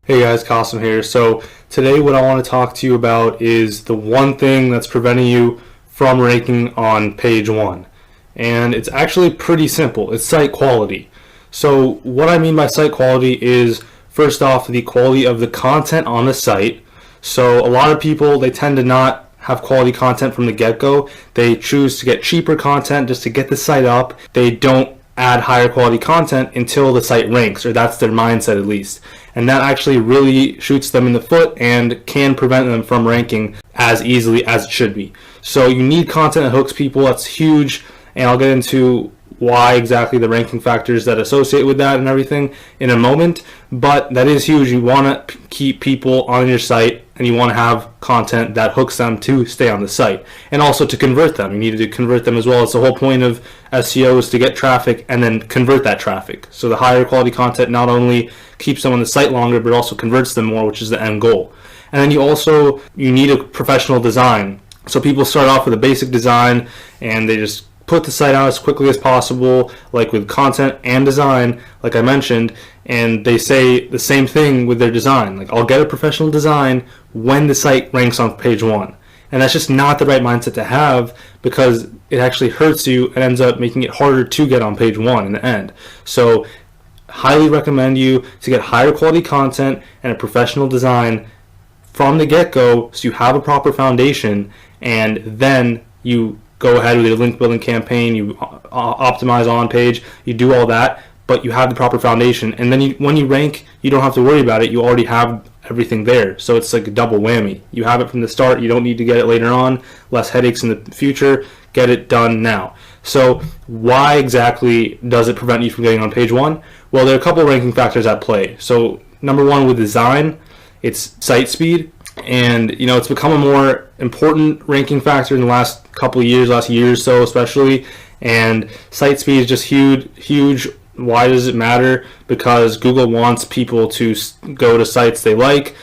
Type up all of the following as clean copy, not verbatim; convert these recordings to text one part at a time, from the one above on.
Hey guys, Kasim here. So today what I want to talk to you about is the one thing that's preventing you from ranking on page one. And it's actually pretty simple. It's site quality. So what I mean by site quality is, first off, the quality of the content on the site. So a lot of people, they tend to not have quality content from the get-go. They choose to get cheaper content just to get the site up. They don't add higher quality content until the site ranks, or that's their mindset at least. And that actually really shoots them in the foot and can prevent them from ranking as easily as it should be. So you need content that hooks people. That's huge, and I'll get into why exactly the ranking factors that associate with that and everything in a moment. But that is huge. You want to keep people on your site, and you want to have content that hooks them to stay on the site, and also to convert them. You need to convert them as well. It's the whole point of SEO is to get traffic and then convert that traffic. So the higher quality content not only keeps them on the site longer, but also converts them more, which is the end goal. And then you need a professional design. So people start off with a basic design and they just put the site out as quickly as possible, like with content and design, like I mentioned, and they say the same thing with their design. Like, I'll get a professional design when the site ranks on page one. And that's just not the right mindset to have, because it actually hurts you and ends up making it harder to get on page one in the end. So highly recommend you to get higher quality content and a professional design from the get-go, so you have a proper foundation, and then you go ahead with your link building campaign, you optimize on page, you do all that, but you have the proper foundation. And then when you rank, you don't have to worry about it. You already have everything there. So it's like a double whammy. You have it from the start. You don't need to get it later on. Less headaches in the future. Get it done now. So why exactly does it prevent you from getting on page one? Well, there are a couple of ranking factors at play. So number one, with design, it's site speed. And it's become a more important ranking factor in the last couple of years, last year or so especially. And site speed is just huge. Why does it matter? Because Google wants people to go to sites they like.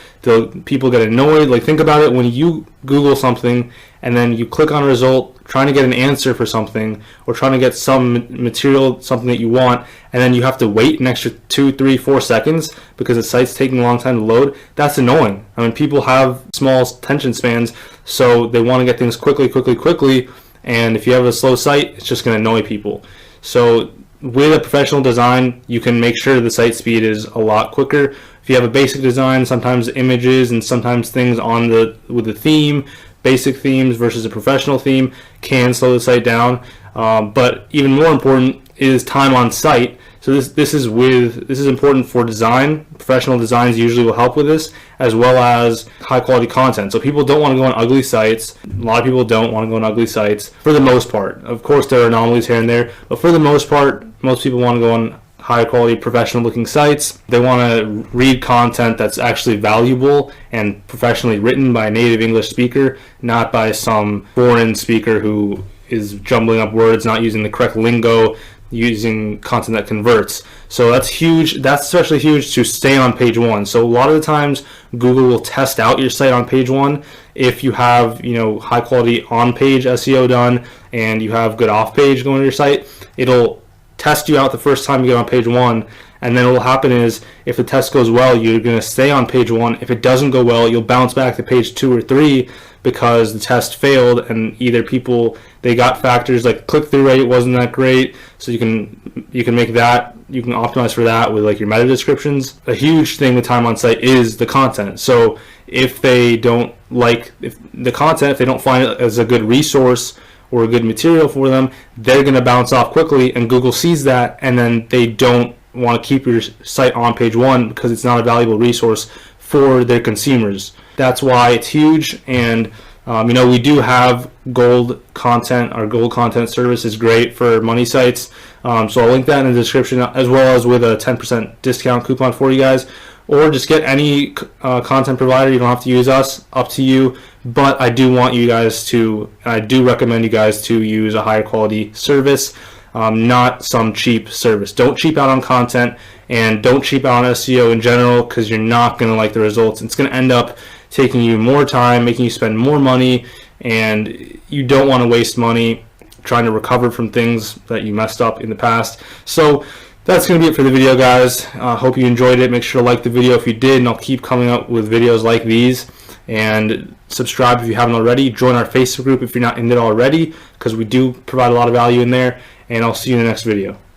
People get annoyed. Like, think about it, when you Google something and then you click on a result trying to get an answer for something, or trying to get some material, something that you want, and then you have to wait an extra 2, 3, 4 seconds because the site's taking a long time to load. That's annoying. I mean, people have small attention spans, so they want to get things quickly, and if you have a slow site, it's just going to annoy people. So with a professional design, you can make sure the site speed is a lot quicker. If you have a basic design, sometimes images and sometimes things with the theme, basic themes versus a professional theme can slow the site down. But even more important is time on site. So this is important for design. Professional designs usually will help with this, as well as high quality content. So people don't want to go on ugly sites. A lot of people don't want to go on ugly sites for the most part. Of course, there are anomalies here and there, but for the most part, most people want to go on high quality professional looking sites. They want to read content that's actually valuable and professionally written by a native English speaker, not by some foreign speaker who is jumbling up words, not using the correct lingo, using content that converts. So that's huge. That's especially huge to stay on page one. So a lot of the times Google will test out your site on page one. If you have high quality on page SEO done and you have good off page going to your site, it'll test you out the first time you get on page one, and then what will happen is, if the test goes well, you're going to stay on page one. If it doesn't go well, you'll bounce back to page 2 or 3 because the test failed, and either they got factors like click-through rate wasn't that great, so you can make that, you can optimize for that with like your meta descriptions. A huge thing with time on site is the content. So if they don't like the content, if they don't find it as a good resource or a good material for them, they're going to bounce off quickly, and Google sees that, and then they don't want to keep your site on page one because it's not a valuable resource for their consumers. That's why it's huge. And we do have gold content. Our gold content service is great for money sites, so I'll link that in the description, as well as with a 10% discount coupon for you guys. Or just get any content provider. You don't have to use us, up to you. But I do recommend you guys to use a higher quality service, not some cheap service. Don't cheap out on content, and don't cheap out on SEO in general, because you're not going to like the results. It's going to end up taking you more time, making you spend more money, and you don't want to waste money trying to recover from things that you messed up in the past. So That's going to be it for the video, guys. Hope you enjoyed it. Make sure to like the video if you did, and I'll keep coming up with videos like these. And subscribe if you haven't already. Join our Facebook group if you're not in it already, because we do provide a lot of value in there. And I'll see you in the next video.